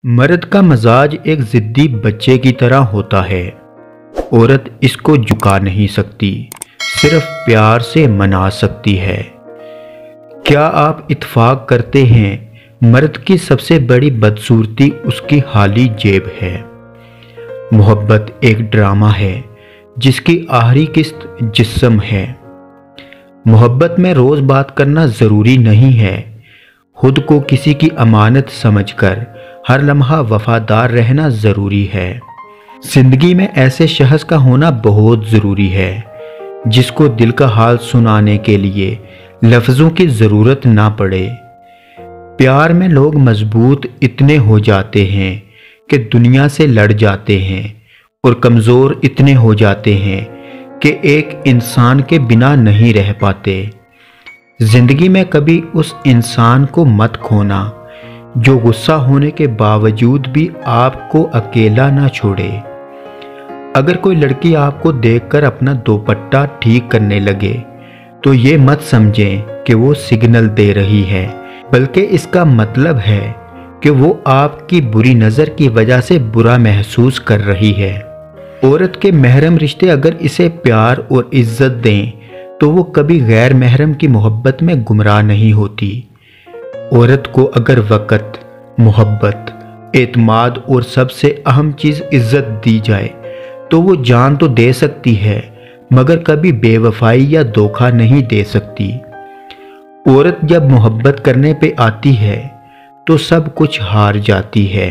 मर्द का मजाज एक ज़िद्दी बच्चे की तरह होता है। औरत इसको झुका नहीं सकती, सिर्फ प्यार से मना सकती है। क्या आप इत्फाक करते हैं मर्द की सबसे बड़ी बदसूरती उसकी खाली जेब है। मोहब्बत एक ड्रामा है जिसकी आखिरी किस्त जिस्म है। मोहब्बत में रोज़ बात करना ज़रूरी नहीं है। खुद को किसी की अमानत समझकर हर लम्हा वफादार रहना ज़रूरी है। ज़िंदगी में ऐसे शख्स का होना बहुत ज़रूरी है जिसको दिल का हाल सुनाने के लिए लफ्ज़ों की ज़रूरत ना पड़े। प्यार में लोग मजबूत इतने हो जाते हैं कि दुनिया से लड़ जाते हैं और कमज़ोर इतने हो जाते हैं कि एक इंसान के बिना नहीं रह पाते। ज़िंदगी में कभी उस इंसान को मत खोना जो गुस्सा होने के बावजूद भी आपको अकेला ना छोड़े। अगर कोई लड़की आपको देखकर अपना दुपट्टा ठीक करने लगे तो ये मत समझें कि वो सिग्नल दे रही है, बल्कि इसका मतलब है कि वो आपकी बुरी नज़र की वजह से बुरा महसूस कर रही है। औरत के महरम रिश्ते अगर इसे प्यार और इज्जत दें तो वो कभी गैर महरम की मोहब्बत में गुमराह नहीं होती। औरत को अगर वक़्त, मोहब्बत, एतमाद और सबसे अहम चीज़ इज्जत दी जाए तो वो जान तो दे सकती है मगर कभी बेवफाई या धोखा नहीं दे सकती। औरत जब मोहब्बत करने पे आती है तो सब कुछ हार जाती है।